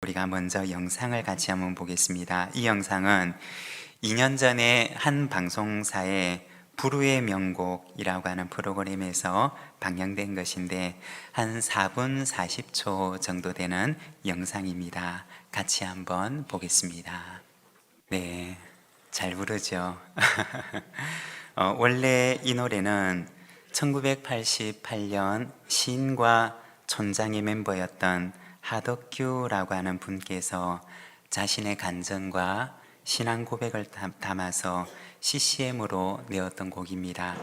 우리가 먼저 영상을 같이 한번 보겠습니다. 이 영상은 2년 전에 한 방송사의 불후의 명곡이라고 하는 프로그램에서 방영된 것인데 한 4분 40초 정도 되는 영상입니다. 같이 한번 보겠습니다. 네, 잘 부르죠? 원래 이 노래는 1988년 시인과 촌장의 멤버였던 하덕규라고 하는 분께서 자신의 간증과 신앙 고백을 담아서 CCM으로 내었던 곡입니다.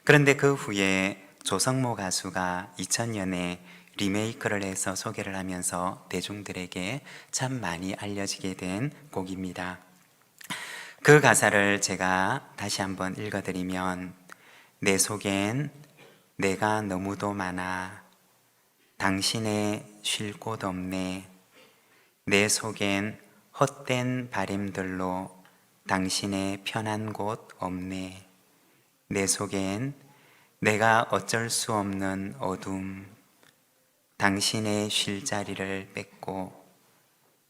그런데 그 후에 조성모 가수가 2000년에 리메이크를 해서 소개를 하면서 대중들에게 참 많이 알려지게 된 곡입니다. 그 가사를 제가 다시 한번 읽어드리면, 내 속엔 내가 너무도 많아 당신의 쉴 곳 없네. 내 속엔 헛된 바램들로 당신의 편한 곳 없네. 내 속엔 내가 어쩔 수 없는 어둠, 당신의 쉴 자리를 뺏고,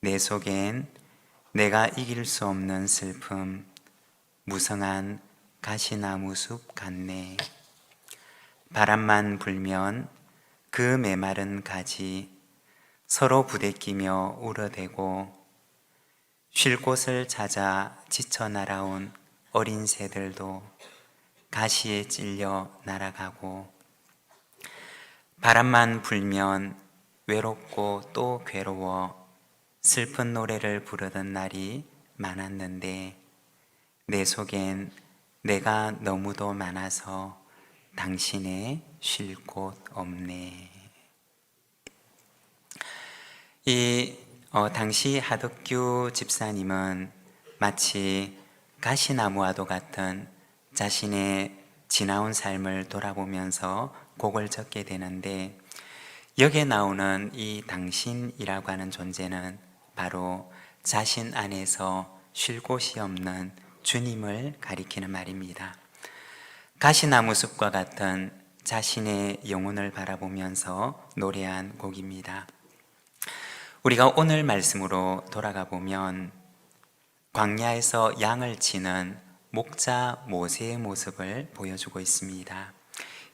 내 속엔 내가 이길 수 없는 슬픔, 무성한 가시나무 숲 같네. 바람만 불면 그 메마른 가지 서로 부대끼며 울어대고, 쉴 곳을 찾아 지쳐 날아온 어린 새들도 가시에 찔려 날아가고, 바람만 불면 외롭고 또 괴로워 슬픈 노래를 부르던 날이 많았는데, 내 속엔 내가 너무도 많아서 당신의 쉴 곳 없네. 당시 하덕규 집사님은 마치 가시나무와도 같은 자신의 지나온 삶을 돌아보면서 곡을 적게 되는데, 여기에 나오는 이 당신이라고 하는 존재는 바로 자신 안에서 쉴 곳이 없는 주님을 가리키는 말입니다. 가시나무 숲과 같은 자신의 영혼을 바라보면서 노래한 곡입니다. 우리가 오늘 말씀으로 돌아가 보면 광야에서 양을 치는 목자 모세의 모습을 보여주고 있습니다.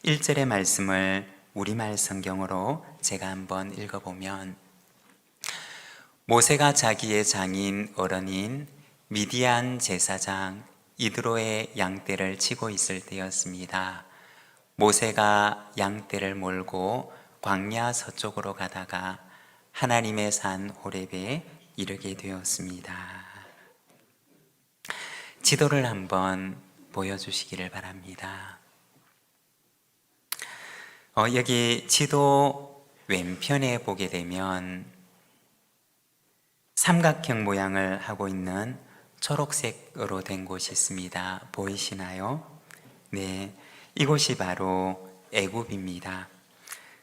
1절의 말씀을 우리말 성경으로 제가 한번 읽어보면, 모세가 자기의 장인 어른인 미디안 제사장 이드로의 양떼를 치고 있을 때였습니다. 모세가 양떼를 몰고 광야 서쪽으로 가다가 하나님의 산 호렙에 이르게 되었습니다. 지도를 한번 보여주시기를 바랍니다. 여기 지도 왼편에 보게 되면 삼각형 모양을 하고 있는 초록색으로 된 곳이 있습니다. 보이시나요? 네, 이곳이 바로 애굽입니다.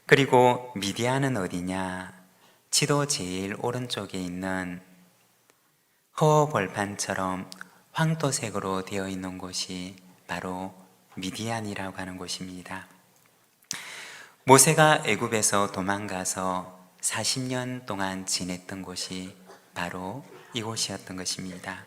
그리고 미디안은 어디냐? 지도 제일 오른쪽에 있는 허벌판처럼 황토색으로 되어 있는 곳이 바로 미디안이라고 하는 곳입니다. 모세가 애굽에서 도망가서 40년 동안 지냈던 곳이 바로 이곳이었던 것입니다.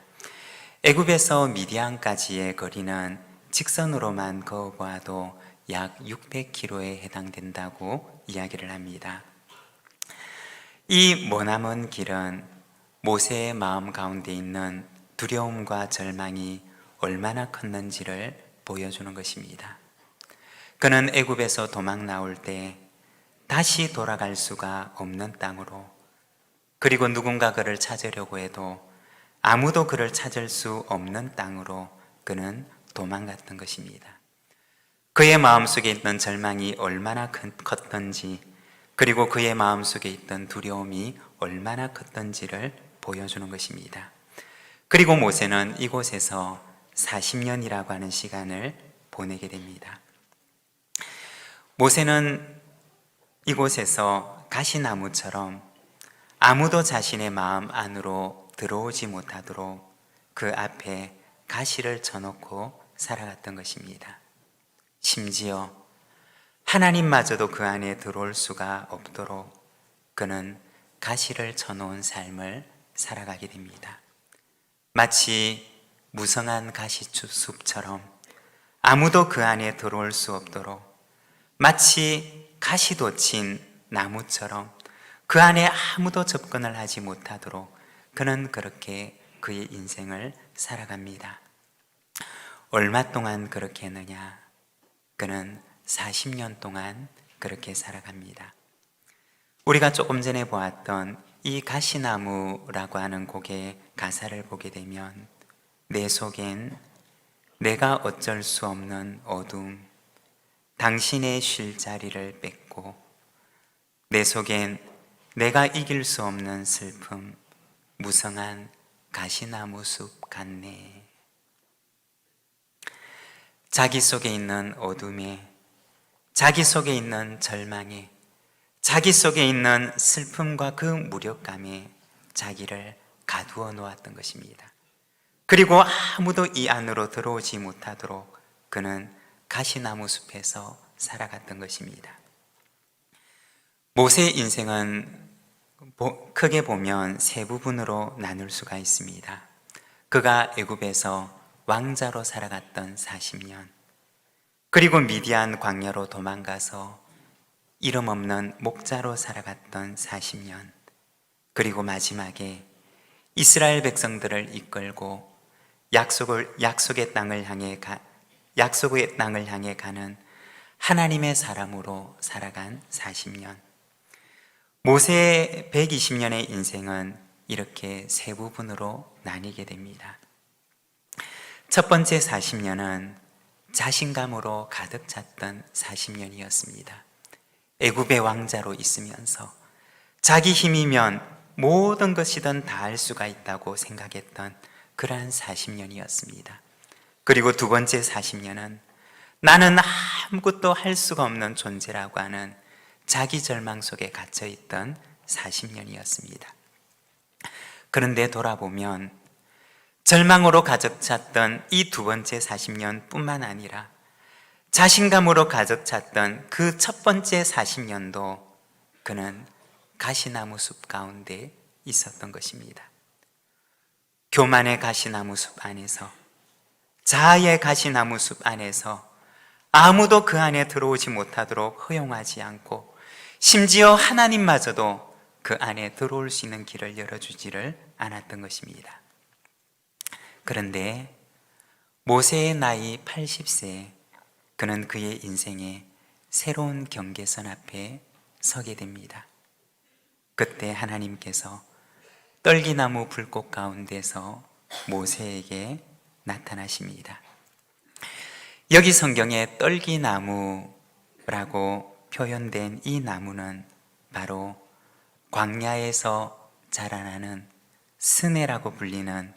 애굽에서 미디안까지의 거리는 직선으로만 그어보아도 약 600km에 해당된다고 이야기를 합니다. 이 머나먼 길은 모세의 마음 가운데 있는 두려움과 절망이 얼마나 컸는지를 보여주는 것입니다. 그는 애굽에서 도망 나올 때 다시 돌아갈 수가 없는 땅으로, 그리고 누군가 그를 찾으려고 해도 아무도 그를 찾을 수 없는 땅으로 그는 도망갔던 것입니다. 그의 마음속에 있던 절망이 얼마나 컸던지, 그리고 그의 마음속에 있던 두려움이 얼마나 컸던지를 보여주는 것입니다. 그리고 모세는 이곳에서 40년이라고 하는 시간을 보내게 됩니다. 모세는 이곳에서 가시나무처럼 아무도 자신의 마음 안으로 들어오지 못하도록 그 앞에 가시를 쳐놓고 살아갔던 것입니다. 심지어 하나님마저도 그 안에 들어올 수가 없도록 그는 가시를 쳐놓은 삶을 살아가게 됩니다. 마치 무성한 가시숲처럼 아무도 그 안에 들어올 수 없도록, 마치 가시돋친 나무처럼 그 안에 아무도 접근을 하지 못하도록 그는 그렇게 그의 인생을 살아갑니다. 얼마 동안 그렇게 했느냐? 그는 40년 동안 그렇게 살아갑니다. 우리가 조금 전에 보았던 이 가시나무라고 하는 곡의 가사를 보게 되면 내 속엔 내가 어쩔 수 없는 어둠, 당신의 쉴 자리를 뺏고, 내 속엔 내가 이길 수 없는 슬픔, 무성한 가시나무 숲 같네. 자기 속에 있는 어둠에, 자기 속에 있는 절망에, 자기 속에 있는 슬픔과 그 무력감에 자기를 가두어 놓았던 것입니다. 그리고 아무도 이 안으로 들어오지 못하도록 그는 가시나무 숲에서 살아갔던 것입니다. 모세의 인생은 크게 보면 세 부분으로 나눌 수가 있습니다. 그가 애굽에서 왕자로 살아갔던 40년, 그리고 미디안 광야로 도망가서 이름 없는 목자로 살아갔던 40년, 그리고 마지막에 이스라엘 백성들을 이끌고 약속의 땅을 향해 가는 하나님의 사람으로 살아간 40년. 모세의 120년의 인생은 이렇게 세 부분으로 나뉘게 됩니다. 첫 번째 40년은 자신감으로 가득 찼던 40년이었습니다. 애굽의 왕자로 있으면서 자기 힘이면 모든 것이든 다 할 수가 있다고 생각했던 그러한 40년이었습니다. 그리고 두 번째 40년은 나는 아무것도 할 수가 없는 존재라고 하는 자기 절망 속에 갇혀있던 40년이었습니다. 그런데 돌아보면 절망으로 가득 찼던 이 두 번째 40년 뿐만 아니라 자신감으로 가득 찼던 그 첫 번째 40년도 그는 가시나무 숲 가운데 있었던 것입니다. 교만의 가시나무 숲 안에서, 자아의 가시나무 숲 안에서 아무도 그 안에 들어오지 못하도록 허용하지 않고, 심지어 하나님마저도 그 안에 들어올 수 있는 길을 열어주지를 않았던 것입니다. 그런데 모세의 나이 80세, 그는 그의 인생에 새로운 경계선 앞에 서게 됩니다. 그때 하나님께서 떨기나무 불꽃 가운데서 모세에게 나타나십니다. 여기 성경에 떨기나무라고 표현된 이 나무는 바로 광야에서 자라나는 스네라고 불리는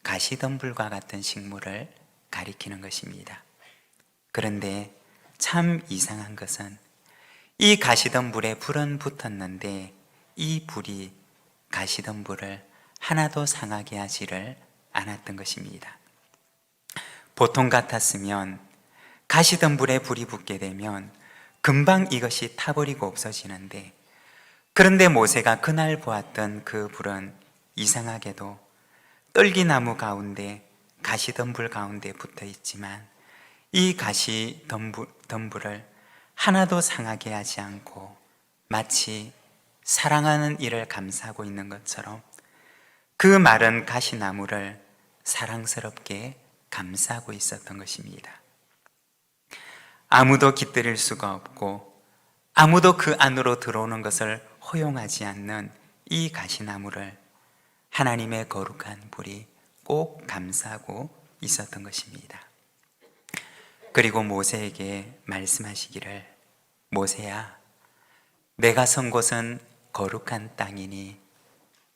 가시덤불과 같은 식물을 가리키는 것입니다. 그런데 참 이상한 것은 이 가시덤불에 불은 붙었는데 이 불이 가시덤불을 하나도 상하게 하지를 않았던 것입니다. 보통 같았으면 가시덤불에 불이 붙게 되면 금방 이것이 타버리고 없어지는데, 그런데 모세가 그날 보았던 그 불은 이상하게도 떨기나무 가운데 가시덤불 가운데 붙어 있지만 이 가시덤불을 하나도 상하게 하지 않고 마치 사랑하는 이를 감싸고 있는 것처럼 그 마른 가시나무를 사랑스럽게 감싸고 있었던 것입니다. 아무도 깃들일 수가 없고 아무도 그 안으로 들어오는 것을 허용하지 않는 이 가시나무를 하나님의 거룩한 불이 꼭 감싸고 있었던 것입니다. 그리고 모세에게 말씀하시기를, 모세야, 내가 선 곳은 거룩한 땅이니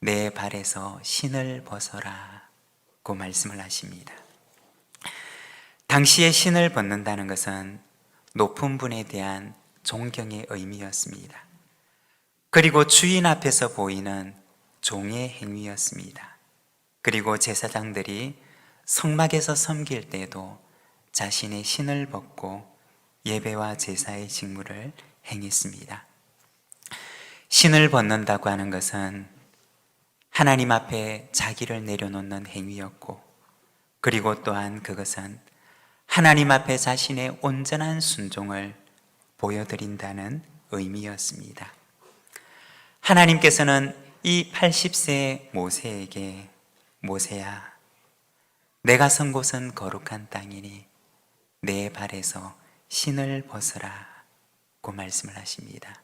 내 발에서 신을 벗어라 고 말씀을 하십니다. 당시에 신을 벗는다는 것은 높은 분에 대한 존경의 의미였습니다. 그리고 주인 앞에서 보이는 종의 행위였습니다. 그리고 제사장들이 성막에서 섬길 때에도 자신의 신을 벗고 예배와 제사의 직무를 행했습니다. 신을 벗는다고 하는 것은 하나님 앞에 자기를 내려놓는 행위였고, 그리고 또한 그것은 하나님 앞에 자신의 온전한 순종을 보여드린다는 의미였습니다. 하나님께서는 이 80세 모세에게 모세야, 내가 선 곳은 거룩한 땅이니 내 발에서 신을 벗으라고 말씀을 하십니다.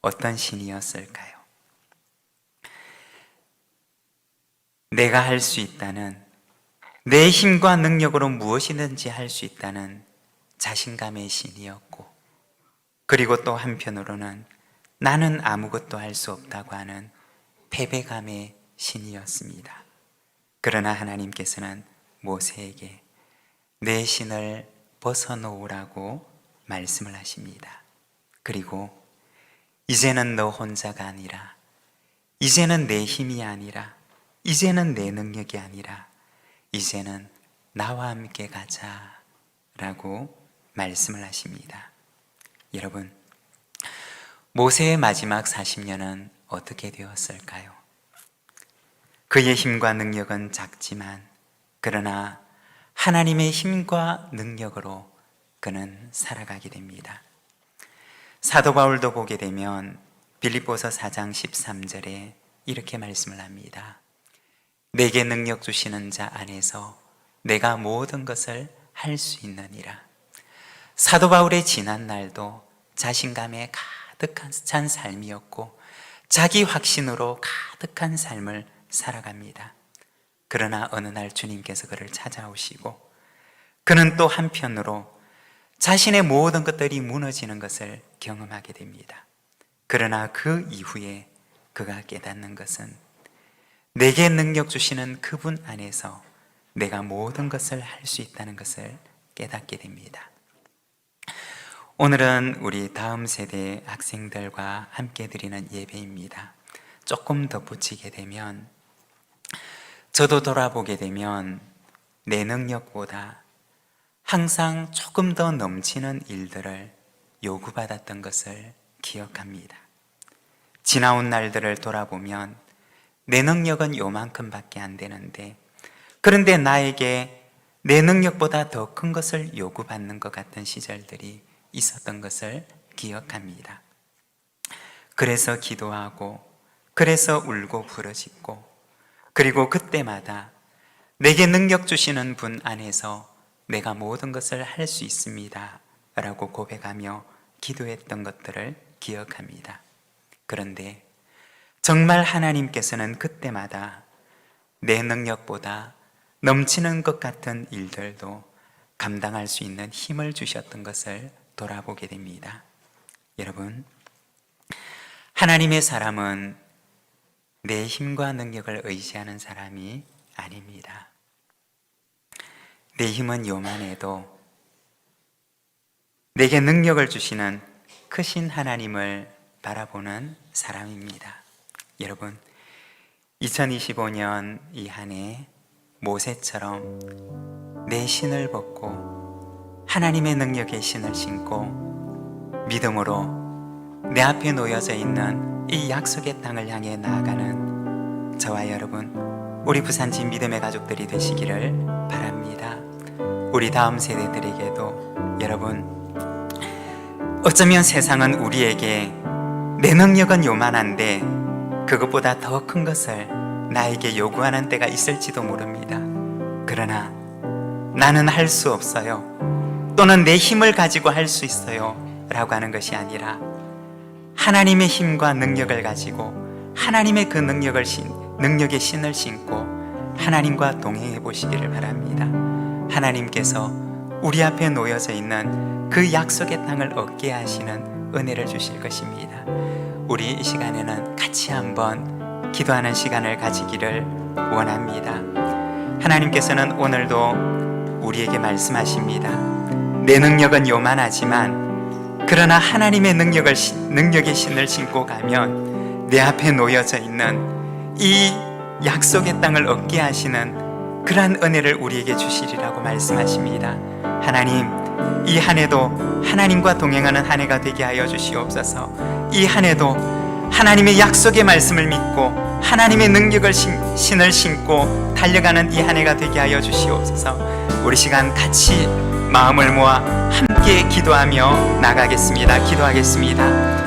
어떤 신이었을까요? 내가 할 수 있다는, 내 힘과 능력으로 무엇이든지 할 수 있다는 자신감의 신이었고, 그리고 또 한편으로는 나는 아무것도 할 수 없다고 하는 패배감의 신이었습니다. 그러나 하나님께서는 모세에게 내 신을 벗어놓으라고 말씀을 하십니다. 그리고 이제는 너 혼자가 아니라, 이제는 내 힘이 아니라, 이제는 내 능력이 아니라, 이제는 나와 함께 가자 라고 말씀을 하십니다. 여러분, 모세의 마지막 40년은 어떻게 되었을까요? 그의 힘과 능력은 작지만, 그러나 하나님의 힘과 능력으로 그는 살아가게 됩니다. 사도 바울도 보게 되면 빌립보서 4장 13절에 이렇게 말씀을 합니다. 내게 능력 주시는 자 안에서 내가 모든 것을 할 수 있느니라. 사도 바울의 지난 날도 자신감에 가득한 찬 삶이었고, 자기 확신으로 가득한 삶을 살아갑니다. 그러나 어느 날 주님께서 그를 찾아오시고, 그는 또 한편으로 자신의 모든 것들이 무너지는 것을 경험하게 됩니다. 그러나 그 이후에 그가 깨닫는 것은 내게 능력 주시는 그분 안에서 내가 모든 것을 할 수 있다는 것을 깨닫게 됩니다. 오늘은 우리 다음 세대 학생들과 함께 드리는 예배입니다. 조금 덧붙이게 되면, 저도 돌아보게 되면 내 능력보다 항상 조금 더 넘치는 일들을 요구받았던 것을 기억합니다. 지나온 날들을 돌아보면 내 능력은 요만큼밖에 안 되는데, 그런데 나에게 내 능력보다 더 큰 것을 요구받는 것 같은 시절들이 있었던 것을 기억합니다. 그래서 기도하고, 그래서 울고 부르짖고, 그리고 그때마다 내게 능력 주시는 분 안에서 내가 모든 것을 할 수 있습니다 라고 고백하며 기도했던 것들을 기억합니다. 그런데 정말 하나님께서는 그때마다 내 능력보다 넘치는 것 같은 일들도 감당할 수 있는 힘을 주셨던 것을 돌아보게 됩니다. 여러분, 하나님의 사람은 내 힘과 능력을 의지하는 사람이 아닙니다. 내 힘은 요만해도 내게 능력을 주시는 크신 하나님을 바라보는 사람입니다. 여러분, 2025년 이 한 해 모세처럼 내 신을 벗고 하나님의 능력의 신을 신고 믿음으로 내 앞에 놓여져 있는 이 약속의 땅을 향해 나아가는 저와 여러분, 우리 부산진 믿음의 가족들이 되시기를 바랍니다. 우리 다음 세대들에게도, 여러분, 어쩌면 세상은 우리에게 내 능력은 요만한데 그것보다 더 큰 것을 나에게 요구하는 때가 있을지도 모릅니다. 그러나 나는 할 수 없어요, 또는 내 힘을 가지고 할 수 있어요 라고 하는 것이 아니라, 하나님의 힘과 능력을 가지고 하나님의 그 능력의 신을 신고 하나님과 동행해 보시기를 바랍니다. 하나님께서 우리 앞에 놓여져 있는 그 약속의 땅을 얻게 하시는 은혜를 주실 것입니다. 우리 이 시간에는 같이 한번 기도하는 시간을 가지기를 원합니다. 하나님께서는 오늘도 우리에게 말씀하십니다. 내 능력은 요만하지만, 그러나 하나님의 능력의 신을 신고 가면 내 앞에 놓여져 있는 이 약속의 땅을 얻게 하시는 그러한 은혜를 우리에게 주시리라고 말씀하십니다. 하나님, 이 한 해도 하나님과 동행하는 한 해가 되게 하여 주시옵소서. 이 한 해도 하나님의 약속의 말씀을 믿고 하나님의 능력을 신을 신고 달려가는 이 한 해가 되게 하여 주시옵소서. 우리 시간 같이 마음을 모아 함께 기도하며 나가겠습니다. 기도하겠습니다.